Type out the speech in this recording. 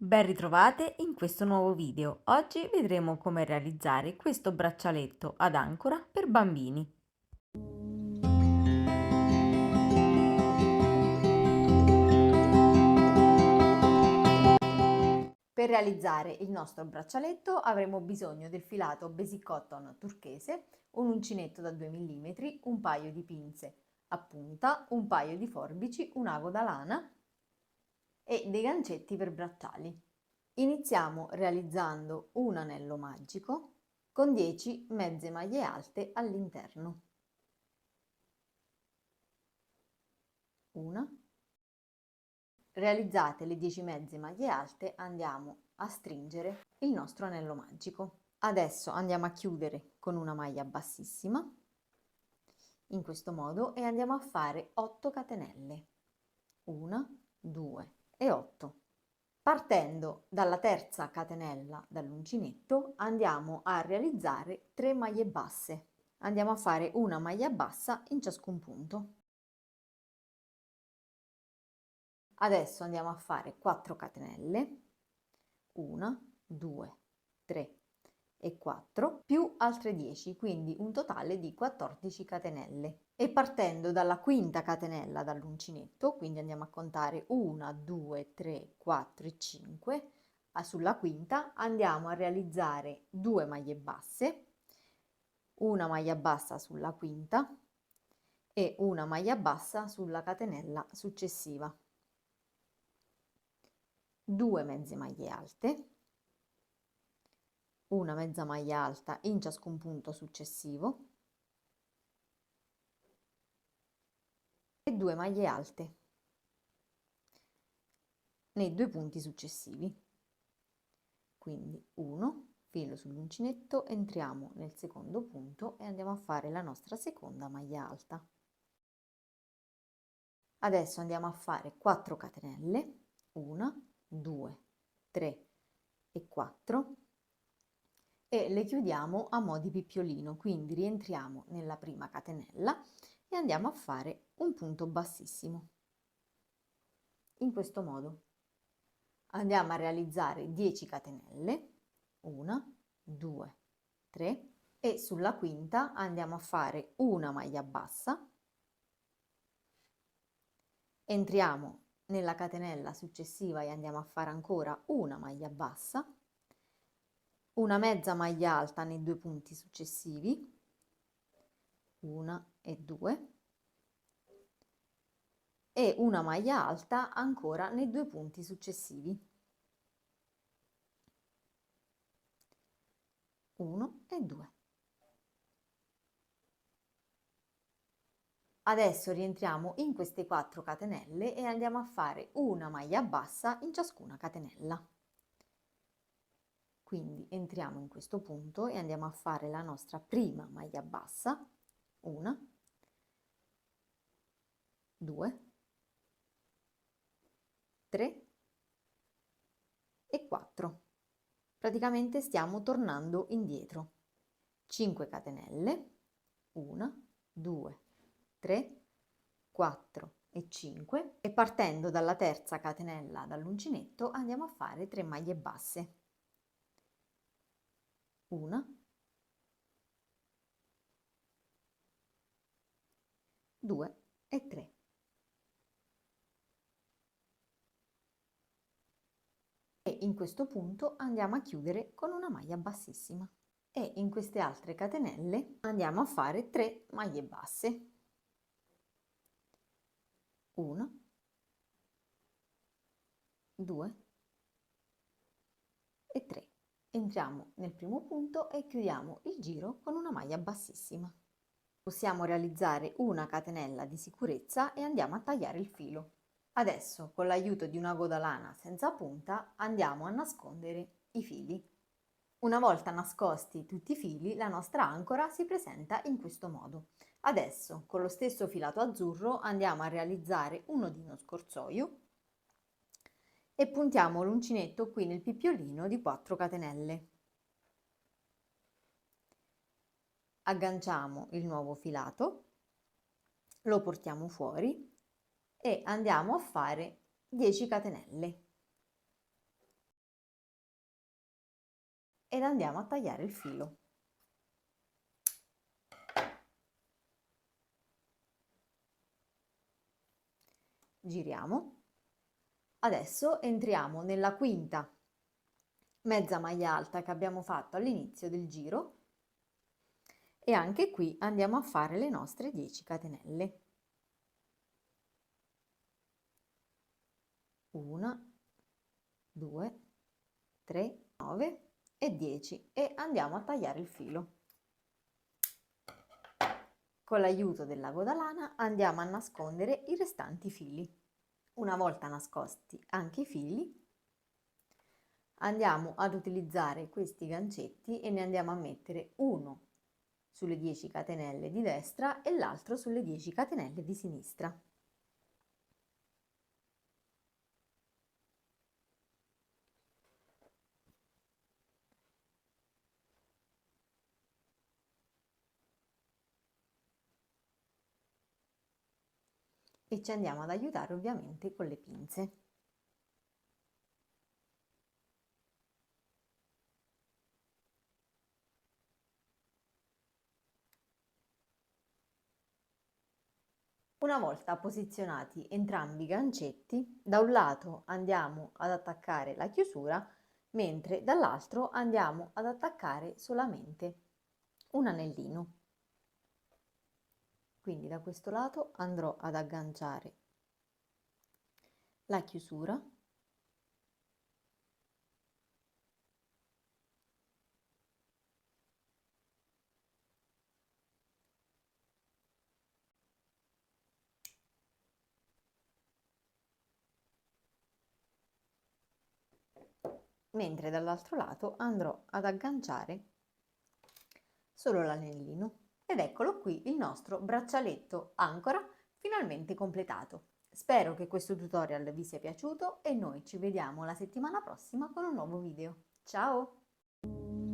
Ben ritrovate in questo nuovo video. Oggi vedremo come realizzare questo braccialetto ad ancora per bambini. Per realizzare il nostro braccialetto avremo bisogno del filato basic cotton turchese, un uncinetto da 2 mm, un paio di pinze a punta, un paio di forbici, un ago da lana e dei gancetti per bracciali. Iniziamo realizzando un anello magico con 10 mezze maglie alte all'interno. Una. Realizzate le 10 mezze maglie alte, andiamo a stringere il nostro anello magico. Adesso andiamo a chiudere con una maglia bassissima, in questo modo, e andiamo a fare 8 catenelle. 1, 2 e 8. Partendo dalla terza catenella dall'uncinetto andiamo a realizzare 3 maglie basse. Andiamo a fare una maglia bassa in ciascun punto. Adesso andiamo a fare 4 catenelle, 1, 2, 3 e 4, più altre 10, quindi un totale di 14 catenelle. E partendo dalla quinta catenella dall'uncinetto, quindi andiamo a contare 1, 2, 3, 4 e 5, sulla quinta andiamo a realizzare 2 maglie basse, una maglia bassa sulla quinta e una maglia bassa sulla catenella successiva. 2 mezze maglie alte, una mezza maglia alta in ciascun punto successivo e 2 maglie alte nei 2 punti successivi. Quindi 1, filo sull'uncinetto, entriamo nel secondo punto e andiamo a fare la nostra seconda maglia alta. Adesso andiamo a fare 4 catenelle, 1, 2, 3 e 4, e le chiudiamo a mo' di picciolino, quindi rientriamo nella prima catenella e andiamo a fare un punto bassissimo. In questo modo andiamo a realizzare 10 catenelle, 1, 2, 3, e sulla quinta andiamo a fare una maglia bassa, entriamo nella catenella successiva e andiamo a fare ancora una maglia bassa, una mezza maglia alta nei 2 punti successivi, 1 e 2, e una maglia alta ancora nei 2 punti successivi, 1 e 2. Adesso rientriamo in queste 4 catenelle e andiamo a fare una maglia bassa in ciascuna catenella. Quindi entriamo in questo punto e andiamo a fare la nostra prima maglia bassa, 1, 2, 3 e 4. Praticamente stiamo tornando indietro. 5 catenelle, 1, 2, 3, 4 e 5, e partendo dalla terza catenella dall'uncinetto andiamo a fare 3 maglie basse. 1, 2 e 3. E in questo punto andiamo a chiudere con una maglia bassissima. E in queste altre catenelle andiamo a fare 3 maglie basse. 1, 2 e 3. Entriamo nel primo punto e chiudiamo il giro con una maglia bassissima. Possiamo realizzare una catenella di sicurezza e andiamo a tagliare il filo. Adesso, con l'aiuto di un ago da lana senza punta, andiamo a nascondere i fili. Una volta nascosti tutti i fili, la nostra ancora si presenta in questo modo. Adesso, con lo stesso filato azzurro, andiamo a realizzare un nodino scorsoio e puntiamo l'uncinetto qui nel picciolino di 4 catenelle. Agganciamo il nuovo filato, lo portiamo fuori e andiamo a fare 10 catenelle. ed andiamo a tagliare il filo. Giriamo. Adesso entriamo nella quinta mezza maglia alta che abbiamo fatto all'inizio del giro e anche qui andiamo a fare le nostre 10 catenelle. 1, 2, 3, 9 e 10 e andiamo a tagliare il filo. Con l'aiuto dell'ago da lana andiamo a nascondere i restanti fili. Una volta nascosti anche i fili, andiamo ad utilizzare questi gancetti e ne andiamo a mettere uno sulle 10 catenelle di destra e l'altro sulle 10 catenelle di sinistra. E ci andiamo ad aiutare ovviamente con le pinze. Una volta posizionati entrambi i gancetti, da un lato andiamo ad attaccare la chiusura, mentre dall'altro andiamo ad attaccare solamente un anellino. Quindi da questo lato andrò ad agganciare la chiusura mentre dall'altro lato andrò ad agganciare solo l'anellino. Ed eccolo qui il nostro braccialetto ancora finalmente completato. Spero che questo tutorial vi sia piaciuto e noi ci vediamo la settimana prossima con un nuovo video. Ciao!